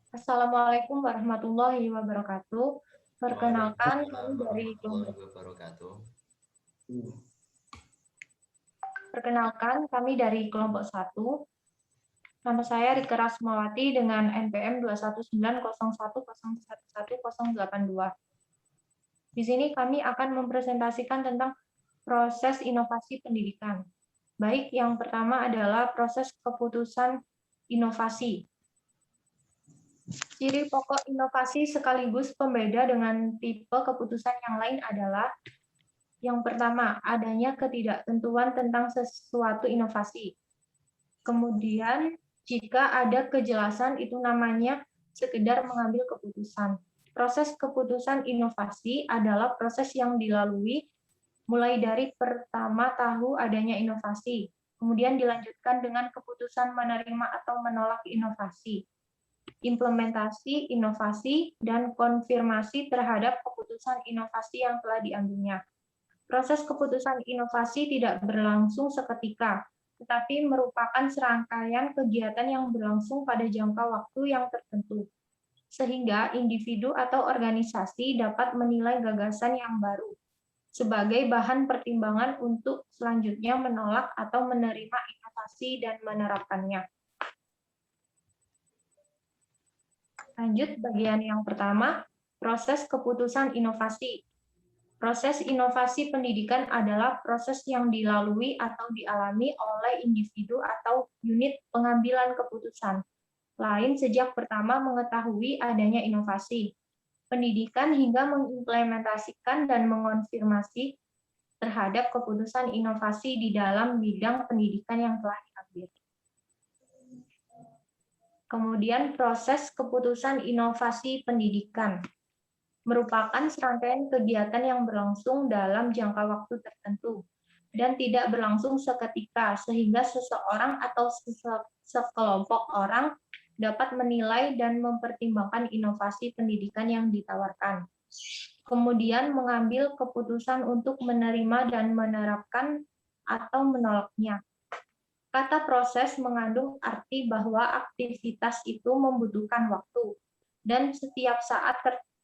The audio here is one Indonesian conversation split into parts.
Assalamualaikum warahmatullahi wabarakatuh. Perkenalkan kami Waalaikumsalam dari kelompok warahmatullahi wabarakatuh. Perkenalkan kami dari kelompok 1. Nama saya Rika Rasmawati dengan NPM 21901011182. Di sini kami akan mempresentasikan tentang proses inovasi pendidikan. Baik, yang pertama adalah proses keputusan inovasi. Ciri pokok inovasi sekaligus pembeda dengan tipe keputusan yang lain adalah yang pertama, adanya ketidaktentuan tentang sesuatu inovasi. Kemudian, jika ada kejelasan, itu namanya sekedar mengambil keputusan. Proses keputusan inovasi adalah proses yang dilalui mulai dari pertama tahu adanya inovasi, kemudian dilanjutkan dengan keputusan menerima atau menolak inovasi, implementasi inovasi, dan konfirmasi terhadap keputusan inovasi yang telah diambilnya. Proses keputusan inovasi tidak berlangsung seketika, tetapi merupakan serangkaian kegiatan yang berlangsung pada jangka waktu yang tertentu, sehingga individu atau organisasi dapat menilai gagasan yang baru sebagai bahan pertimbangan untuk selanjutnya menolak atau menerima inovasi dan menerapkannya. Lanjut bagian yang pertama, proses keputusan inovasi. Proses inovasi pendidikan adalah proses yang dilalui atau dialami oleh individu atau unit pengambilan keputusan lain sejak pertama mengetahui adanya inovasi pendidikan hingga mengimplementasikan dan mengonfirmasi terhadap keputusan inovasi di dalam bidang pendidikan yang telah diambil. Kemudian proses keputusan inovasi pendidikan merupakan serangkaian kegiatan yang berlangsung dalam jangka waktu tertentu dan tidak berlangsung seketika, sehingga seseorang atau sekelompok orang dapat menilai dan mempertimbangkan inovasi pendidikan yang ditawarkan. Kemudian mengambil keputusan untuk menerima dan menerapkan atau menolaknya. Kata proses mengandung arti bahwa aktivitas itu membutuhkan waktu, dan setiap saat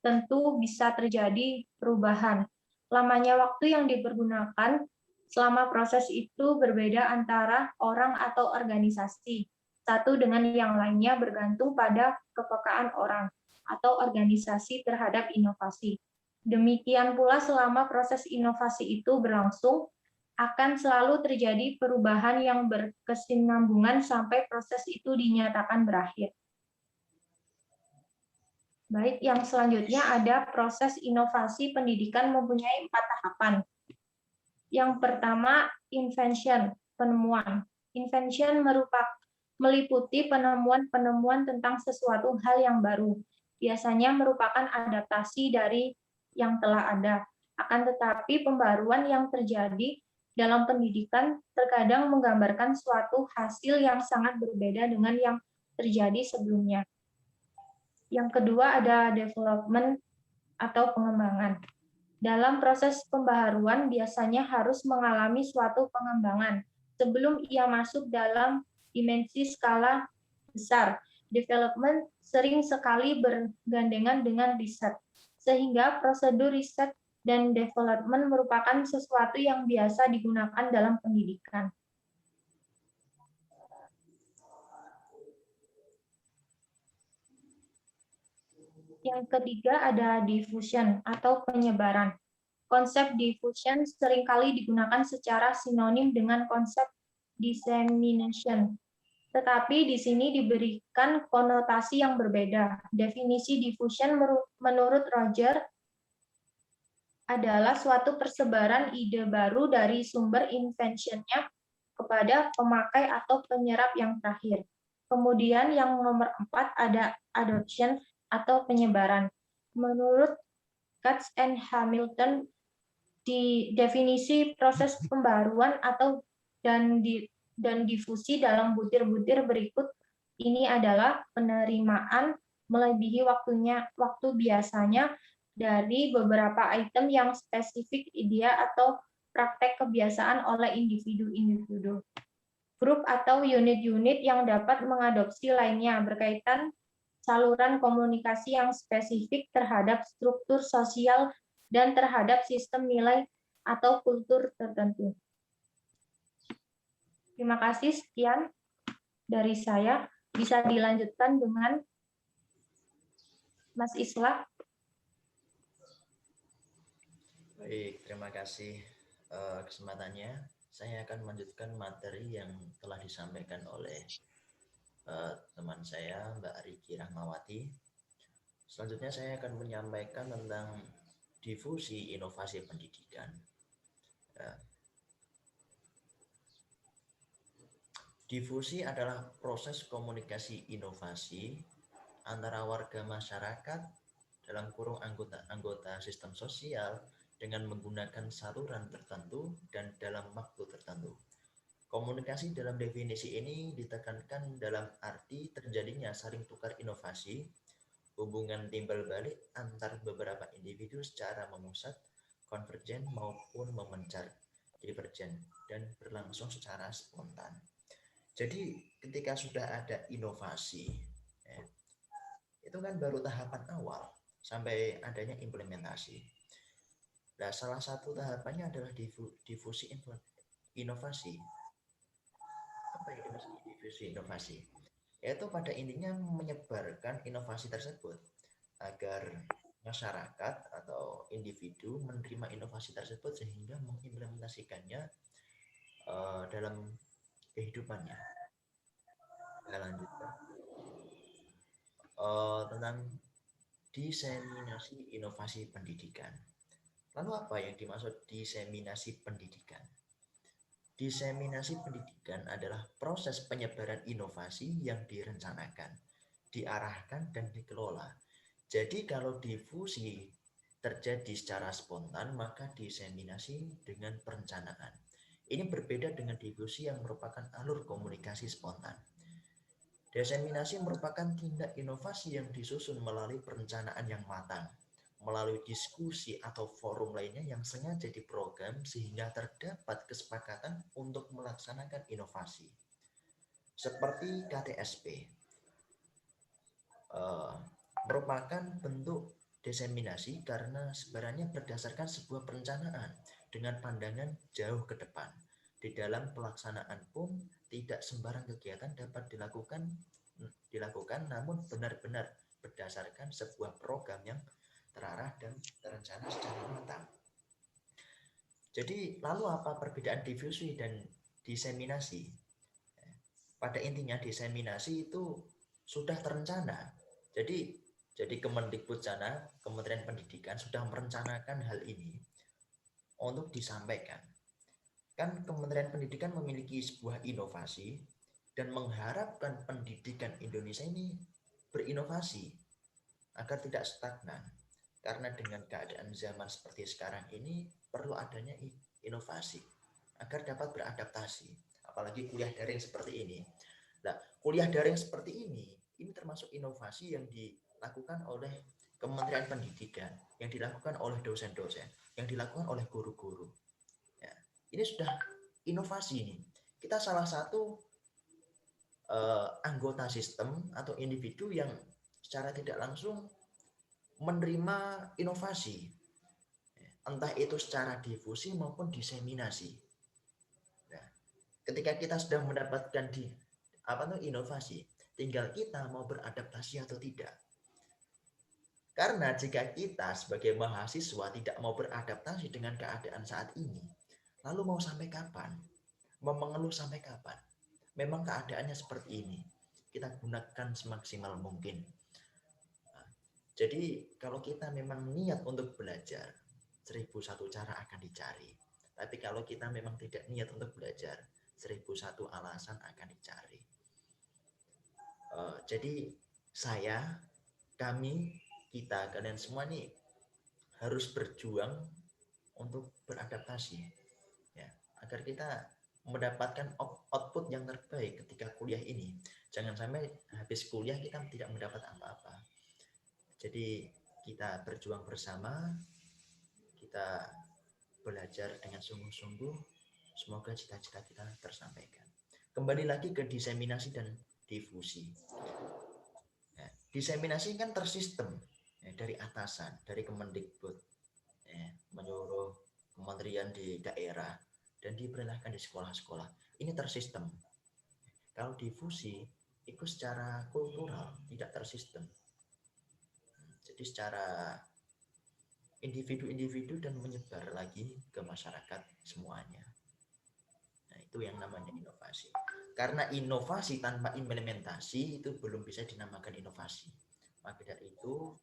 tentu bisa terjadi perubahan. Lamanya waktu yang dipergunakan selama proses itu berbeda antara orang atau organisasi. Satu dengan yang lainnya bergantung pada kepekaan orang atau organisasi terhadap inovasi. Demikian pula selama proses inovasi itu berlangsung, akan selalu terjadi perubahan yang berkesinambungan sampai proses itu dinyatakan berakhir. Baik, yang selanjutnya ada proses inovasi pendidikan mempunyai 4 tahapan. Yang pertama, invention, penemuan. Invention meliputi penemuan-penemuan tentang sesuatu hal yang baru. Biasanya merupakan adaptasi dari yang telah ada. Akan tetapi pembaruan yang terjadi dalam pendidikan terkadang menggambarkan suatu hasil yang sangat berbeda dengan yang terjadi sebelumnya. Yang kedua ada development atau pengembangan. Dalam proses pembaharuan biasanya harus mengalami suatu pengembangan sebelum ia masuk dalam dimensi skala besar. Development sering sekali bergandengan dengan riset, sehingga prosedur riset dan development merupakan sesuatu yang biasa digunakan dalam pendidikan. Yang ketiga ada diffusion atau penyebaran. Konsep diffusion seringkali digunakan secara sinonim dengan konsep dissemination. Tetapi di sini diberikan konotasi yang berbeda. Definisi diffusion menurut Roger adalah suatu persebaran ide baru dari sumber invention-nya kepada pemakai atau penyerap yang terakhir. Kemudian yang nomor 4 ada adoption atau penyebaran. Menurut Katz and Hamilton, di definisi proses pembaruan atau dan difusi dalam butir-butir berikut ini adalah penerimaan melebihi waktu biasanya dari beberapa item yang spesifik ide atau praktek kebiasaan oleh individu-individu. Grup atau unit-unit yang dapat mengadopsi lainnya berkaitan saluran komunikasi yang spesifik terhadap struktur sosial dan terhadap sistem nilai atau kultur tertentu. Terima kasih, sekian dari saya. Bisa dilanjutkan dengan Mas Islah. Baik, terima kasih kesempatannya. Saya akan melanjutkan materi yang telah disampaikan oleh teman saya, Mbak Riki Rahmawati. Selanjutnya saya akan menyampaikan tentang difusi inovasi pendidikan. Difusi adalah proses komunikasi inovasi antara warga masyarakat dalam kurung anggota sistem sosial dengan menggunakan saluran tertentu dan dalam waktu tertentu. Komunikasi dalam definisi ini ditekankan dalam arti terjadinya saling tukar inovasi, hubungan timbal balik antar beberapa individu secara memusat, konvergen maupun memencar, divergen, dan berlangsung secara spontan. Jadi ketika sudah ada inovasi, ya, itu kan baru tahapan awal sampai adanya implementasi. Nah, salah satu tahapannya adalah difusi inovasi. Apa itu difusi inovasi? Yaitu pada intinya menyebarkan inovasi tersebut agar masyarakat atau individu menerima inovasi tersebut sehingga mengimplementasikannya dalam kehidupannya. Saya lanjutkan tentang diseminasi inovasi pendidikan. Lalu apa yang dimaksud diseminasi pendidikan? Diseminasi pendidikan adalah proses penyebaran inovasi yang direncanakan, diarahkan, dan dikelola. Jadi kalau difusi terjadi secara spontan, maka diseminasi dengan perencanaan. Ini berbeda dengan difusi yang merupakan alur komunikasi spontan. Diseminasi merupakan tindak inovasi yang disusun melalui perencanaan yang matang, melalui diskusi atau forum lainnya yang sengaja diprogram sehingga terdapat kesepakatan untuk melaksanakan inovasi. Seperti KTSP, merupakan bentuk diseminasi karena sebenarnya berdasarkan sebuah perencanaan dengan pandangan jauh ke depan. Di dalam pelaksanaan pun tidak sembarang kegiatan dapat dilakukan namun benar-benar berdasarkan sebuah program yang terarah dan terencana secara matang. Jadi lalu apa perbedaan difusi dan diseminasi? Pada intinya diseminasi itu sudah terencana. Jadi Kemendikbud sana, Kementerian Pendidikan sudah merencanakan hal ini untuk disampaikan. Kan Kementerian Pendidikan memiliki sebuah inovasi dan mengharapkan pendidikan Indonesia ini berinovasi agar tidak stagnan. Karena dengan keadaan zaman seperti sekarang ini perlu adanya inovasi agar dapat beradaptasi. Apalagi kuliah daring seperti ini. Nah, kuliah daring seperti ini termasuk inovasi yang dilakukan oleh Kementerian Pendidikan, yang dilakukan oleh dosen-dosen, yang dilakukan oleh guru-guru. Ya, ini sudah inovasi ini. Kita salah satu anggota sistem atau individu yang secara tidak langsung menerima inovasi, entah itu secara difusi maupun diseminasi. Nah, ketika kita sudah mendapatkan inovasi, tinggal kita mau beradaptasi atau tidak. Karena jika kita sebagai mahasiswa tidak mau beradaptasi dengan keadaan saat ini, lalu mau sampai kapan? Mau mengeluh sampai kapan? Memang keadaannya seperti ini. Kita gunakan semaksimal mungkin. Jadi kalau kita memang niat untuk belajar, 1001 cara akan dicari. Tapi kalau kita memang tidak niat untuk belajar, 1001 alasan akan dicari. Jadi saya, kami, kita, kalian semua nih harus berjuang untuk beradaptasi, ya, agar kita mendapatkan output yang terbaik ketika kuliah ini. Jangan sampai habis kuliah kita tidak mendapat apa-apa. Jadi kita berjuang bersama, kita belajar dengan sungguh-sungguh, semoga cita-cita kita tersampaikan. Kembali lagi ke diseminasi dan difusi. Nah, diseminasi kan tersistem ya, dari atasan, dari Kemendikbud ya, menyuruh kementerian di daerah dan diperintahkan di sekolah-sekolah. Ini tersistem. Kalau difusi itu secara kultural tidak tersistem. Jadi secara individu-individu dan menyebar lagi ke masyarakat semuanya. Nah, itu yang namanya inovasi. Karena inovasi tanpa implementasi itu belum bisa dinamakan inovasi. Maka dari itu,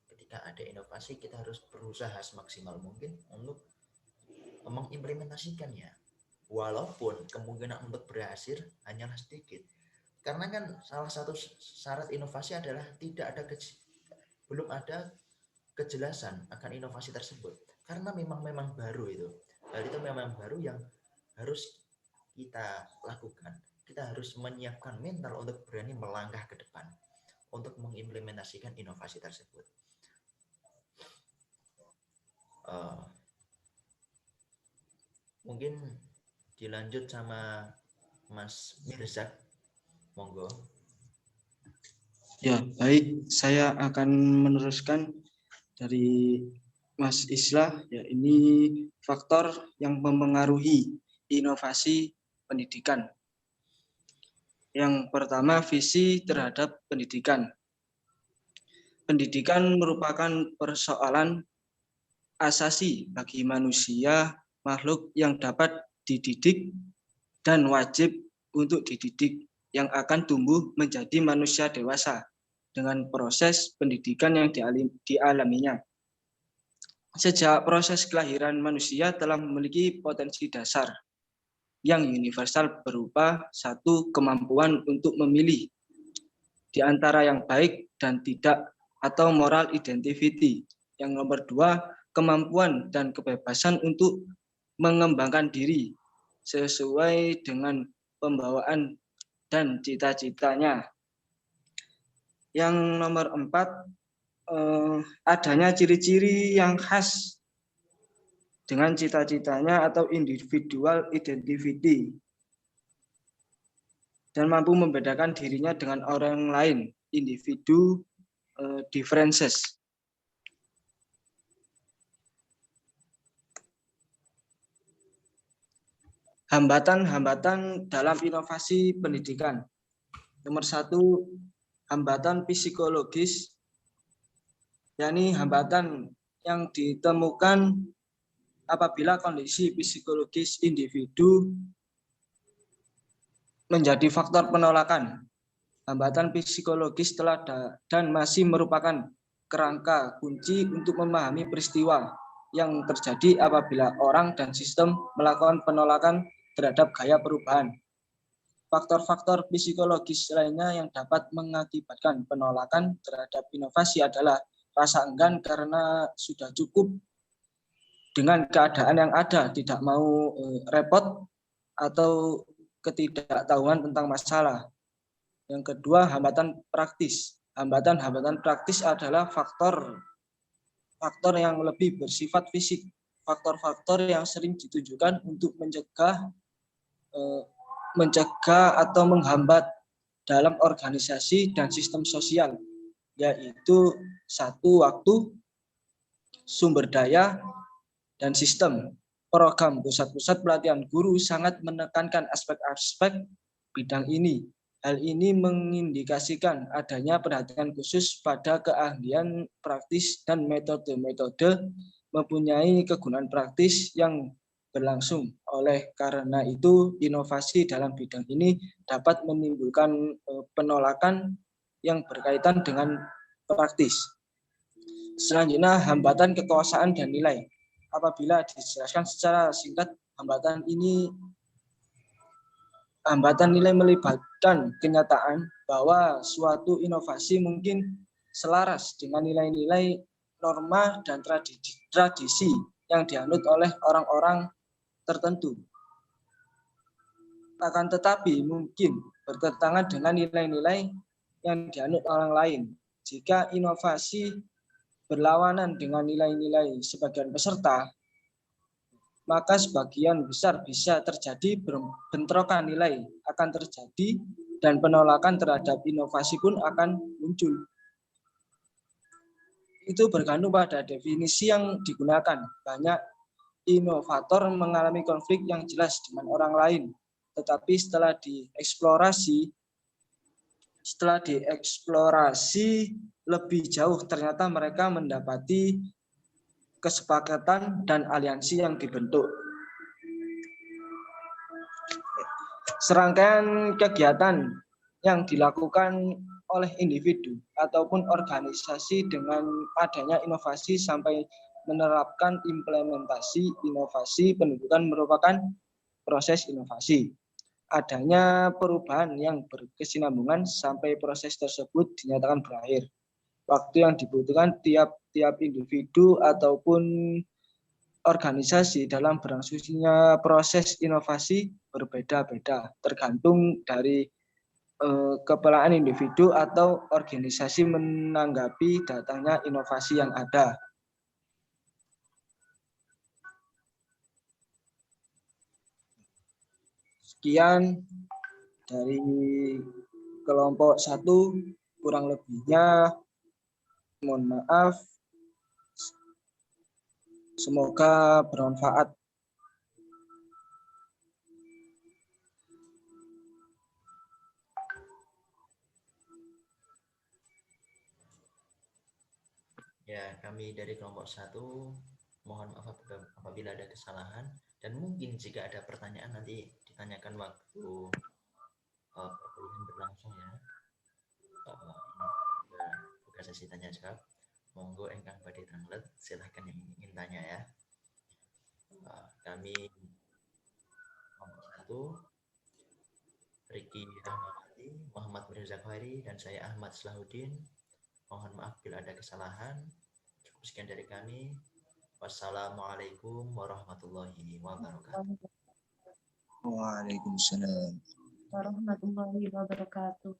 ketika ada inovasi, kita harus berusaha semaksimal mungkin untuk mengimplementasikannya. Walaupun kemungkinan untuk berhasil hanyalah sedikit. Karena kan salah satu syarat inovasi adalah belum ada kejelasan akan inovasi tersebut. Karena memang baru itu. Hal itu memang baru yang harus kita lakukan. Kita harus menyiapkan mental untuk berani melangkah ke depan untuk mengimplementasikan inovasi tersebut. Mungkin dilanjut sama Mas Mirzak, monggo. Ya, baik. Saya akan meneruskan dari Mas Islah. Ya, ini faktor yang mempengaruhi inovasi pendidikan. Yang pertama, visi terhadap pendidikan. Pendidikan merupakan persoalan asasi bagi manusia, makhluk yang dapat dididik dan wajib untuk dididik, yang akan tumbuh menjadi manusia dewasa dengan proses pendidikan yang dialaminya. Sejak proses kelahiran manusia telah memiliki potensi dasar yang universal berupa satu, kemampuan untuk memilih di antara yang baik dan tidak atau moral identity. Yang nomor dua, kemampuan dan kebebasan untuk mengembangkan diri sesuai dengan pembawaan dan cita-citanya. Yang nomor empat, adanya ciri-ciri yang khas dengan cita-citanya atau individual identity dan mampu membedakan dirinya dengan orang lain, individu differences. Hambatan-hambatan dalam inovasi pendidikan. Nomor satu, hambatan psikologis, yakni hambatan yang ditemukan apabila kondisi psikologis individu menjadi faktor penolakan. Hambatan psikologis telah dan masih merupakan kerangka kunci untuk memahami peristiwa yang terjadi apabila orang dan sistem melakukan penolakan terhadap gaya perubahan. Faktor-faktor psikologis lainnya yang dapat mengakibatkan penolakan terhadap inovasi adalah rasa enggan karena sudah cukup dengan keadaan yang ada, tidak mau repot, atau ketidaktahuan tentang masalah. Yang kedua, hambatan praktis. Hambatan-hambatan praktis adalah faktor yang lebih bersifat fisik. Faktor-faktor yang sering ditujukan untuk mencegah atau menghambat dalam organisasi dan sistem sosial, yaitu satu, waktu, sumber daya, dan sistem. Program pusat-pusat pelatihan guru sangat menekankan aspek-aspek bidang ini. Hal ini mengindikasikan adanya perhatian khusus pada keahlian praktis dan metode-metode mempunyai kegunaan praktis yang berlangsung. Oleh karena itu, inovasi dalam bidang ini dapat menimbulkan penolakan yang berkaitan dengan praktis. Selanjutnya, hambatan kekuasaan dan nilai. Apabila dijelaskan secara singkat, hambatan nilai melibatkan kenyataan bahwa suatu inovasi mungkin selaras dengan nilai-nilai, norma, dan tradisi yang dianut oleh orang-orang tertentu. Akan tetapi mungkin bertentangan dengan nilai-nilai yang dianut orang lain. Jika inovasi berlawanan dengan nilai-nilai sebagian peserta, maka sebagian besar bisa terjadi bentrokan nilai akan terjadi dan penolakan terhadap inovasi pun akan muncul. itu bergantung pada definisi yang digunakan. Banyak inovator mengalami konflik yang jelas dengan orang lain, tetapi setelah dieksplorasi lebih jauh, ternyata mereka mendapati kesepakatan dan aliansi yang dibentuk. Serangkaian kegiatan yang dilakukan oleh individu ataupun organisasi dengan adanya inovasi sampai menerapkan implementasi inovasi pendidikan merupakan proses inovasi. Adanya perubahan yang berkesinambungan sampai proses tersebut dinyatakan berakhir. Waktu yang dibutuhkan tiap individu ataupun organisasi dalam berlangsungnya proses inovasi berbeda-beda, tergantung dari kepelaan individu atau organisasi menanggapi datangnya inovasi yang ada. Sekian dari kelompok 1, kurang lebihnya mohon maaf. Semoga bermanfaat. Ya, kami dari kelompok 1 mohon maaf apabila ada kesalahan, dan mungkin jika ada pertanyaan nanti ditanyakan waktu perkuliahan berlangsung ya. Buka sesi tanya jawab. Monggo engkang badhe tanglet, silahkan yang ingin tanya ya. Kami kelompok 1, Riki Rahmawati, Muhammad Mirza Khwairi, dan saya Ahmad Slahuddin. Mohon maaf bila ada kesalahan. Cukup sekian dari kami. Wassalamualaikum warahmatullahi wabarakatuh. Waalaikumsalam warahmatullahi wabarakatuh.